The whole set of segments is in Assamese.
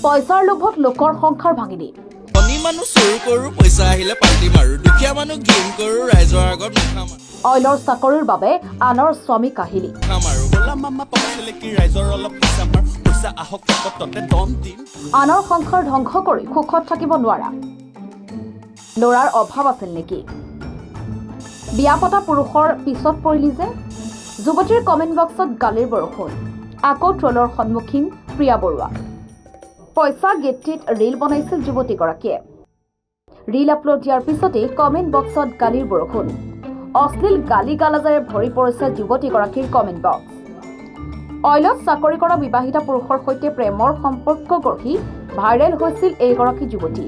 পইচাৰ লোভত লোকৰ সংসাৰ ভাঙিনি ধনী মানুহ চুৰ কৰো পইচা আহিলে পাৰ্টি মাৰো দুখীয়া মানুহ গেম কৰো ৰাইজৰ আগত মুখা মাৰো অইলৰ চাকৰিৰ বাবে আনৰ স্বামী কাহিনী গোলাম মামা পাইছিলে কি ৰাইজৰ অলপ পইচা মাৰ পইচা আহক ততে দম দিম আনৰ সংসাৰ ধ্বংস কৰি সুখত থাকিব নোৱাৰা ল'ৰাৰ অভাৱ আছিল নেকি বিয়া পতা পুৰুষৰ পিছত পৰিলি যে যুৱতীৰ কমেণ্ট বক্সত গালিৰ বৰষুণ আকৌ ট্ৰলৰ সন্মুখীন প্ৰিয়া বৰুৱা পইচা গেটটিত ৰীল বনাইছিল যুৱতীগৰাকীয়ে ৰীল আপলোড দিয়াৰ পিছতেই কমেণ্ট বক্সত গালিৰ বৰষুণ অশ্লীল গালি গালাজেৰে ভৰি পৰিছে যুৱতীগৰাকীৰ কমেণ্ট বক্স অইলত চাকৰি কৰা বিবাহিত পুৰুষৰ সৈতে প্ৰেমৰ সম্পৰ্ক গঢ়ি ভাইৰেল হৈছিল এইগৰাকী যুৱতী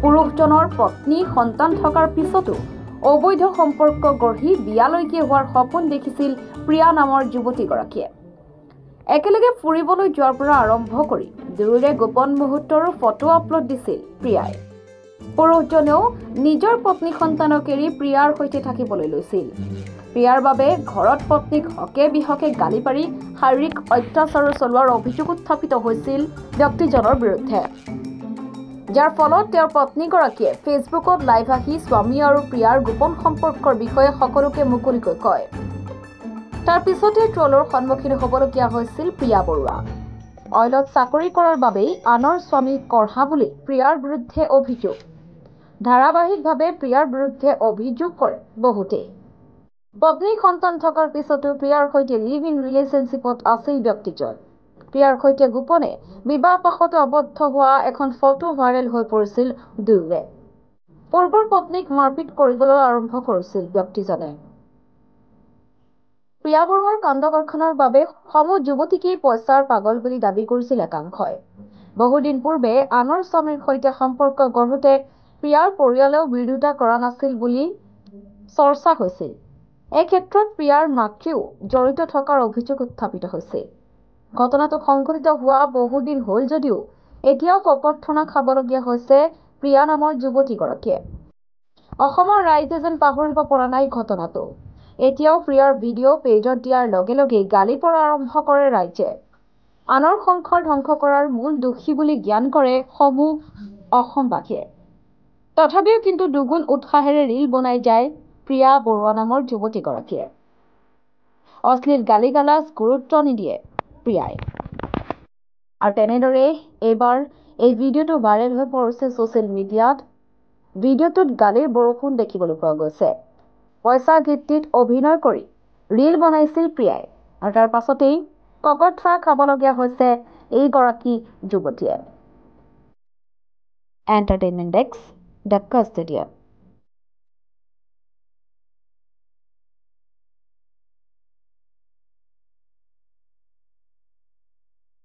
পুৰুষজনৰ পত্নী সন্তান থকাৰ পিছতো অবৈধ সম্পৰ্ক গঢ়ি বিয়ালৈকে হোৱাৰ সপোন দেখিছিল প্ৰিয়া নামৰ যুৱতীগৰাকীয়ে একেলগে ফুৰিবলৈ যোৱাৰ পৰা আৰম্ভ কৰি দুয়োৰে গোপন মুহূৰ্তৰো ফটো আপলোড দিছিল প্ৰিয়াই পুৰুষজনেও নিজৰ পত্নী সন্তানক এৰি প্ৰিয়াৰ সৈতে থাকিবলৈ লৈছিল প্ৰিয়াৰ বাবে ঘৰত পত্নীক হকে বিহকে গালি পাৰি শাৰীৰিক অত্যাচাৰ চলোৱাৰ অভিযোগ উত্থাপিত হৈছিল ব্যক্তিজনৰ বিৰুদ্ধে যাৰ ফলত তেওঁৰ পত্নীগৰাকীয়ে ফেচবুকত লাইভ আহি স্বামী আৰু প্ৰিয়াৰ গোপন সম্পৰ্কৰ বিষয়ে সকলোকে মুকলিকৈ কয় তাৰ পিছতে ট্ৰলৰ সন্মুখীন হ'বলগীয়া হৈছিল প্ৰিয়া বৰুৱা অইলত চাকৰি কৰাৰ বাবেই আনৰ স্বামীক কঢ়া বুলি প্ৰিয়াৰ বিৰুদ্ধে অভিযোগ ধাৰাবাহিকভাৱে প্ৰিয়াৰ বিৰুদ্ধে অভিযোগ কৰে বহুতে পত্নী সন্তান থকাৰ পিছতো প্ৰিয়াৰ সৈতে লিভ ইন ৰিলেশ্যনশ্বিপত আছিল ব্যক্তিজন প্ৰিয়াৰ সৈতে গোপনে বিবাহ পাশত আবদ্ধ হোৱা এখন ফটো ভাইৰেল হৈ পৰিছিল দুয়োৰে পূৰ্বৰ পত্নীক মাৰপিট কৰিবলৈ আৰম্ভ কৰিছিল ব্যক্তিজনে প্ৰিয়া বৰুৱাৰ কাণ্ড কাৰখানাৰ বাবে সমূহ যুৱতীকেই পইচাৰ পাগল বুলি দাবী কৰিছিল একাংশই বহুদিন পূৰ্বে আনৰ স্বামীৰ সৈতে সম্পৰ্ক গঢ়োতে প্ৰিয়াৰ পৰিয়ালেও বিৰোধিতা কৰা নাছিল বুলি চৰ্চা হৈছিল এই ক্ষেত্ৰত প্ৰিয়াৰ মাতৃও জড়িত থকাৰ অভিযোগ উত্থাপিত হৈছে ঘটনাটো সংঘটিত হোৱা বহুদিন হ'ল যদিও এতিয়াও কপৰ্থনা খাবলগীয়া হৈছে প্ৰিয়া নামৰ যুৱতীগৰাকীয়ে অসমৰ ৰাইজে যেন পাহৰিব পৰা নাই ঘটনাটো এতিয়াও প্ৰিয়াৰ ভিডিঅ' পেজত দিয়াৰ লগে লগে গালি পৰা আৰম্ভ কৰে ৰাইজে আনৰ সংসাৰ ধ্বংস কৰাৰ মূল দোষী বুলি জ্ঞান কৰে সমূহ অসমবাসীয়ে তথাপিও কিন্তু দুগুণ উৎসাহেৰে ৰীল বনাই যায় প্ৰিয়া বৰুৱা নামৰ যুৱতীগৰাকীয়ে অশ্লীল গালি গালাজ গুৰুত্ব নিদিয়ে প্ৰিয়াই আৰু তেনেদৰে এইবাৰ এই ভিডিঅ'টো ভাইৰেল হৈ পৰিছে ছ'চিয়েল মিডিয়াত ভিডিঅ'টোত গালিৰ বৰষুণ দেখিবলৈ পোৱা গৈছে পইচা ভিত্তিত অভিনয় কৰি ৰীল বনাইছিল প্ৰিয়াই আৰু তাৰ পাছতেই ককৰ্থা খাবলগীয়া হৈছে এইগৰাকী যুৱতীয়ে এণ্টাৰটেইনমেণ্ট ডেস্ক দ্য কাষ্টেডিয়ান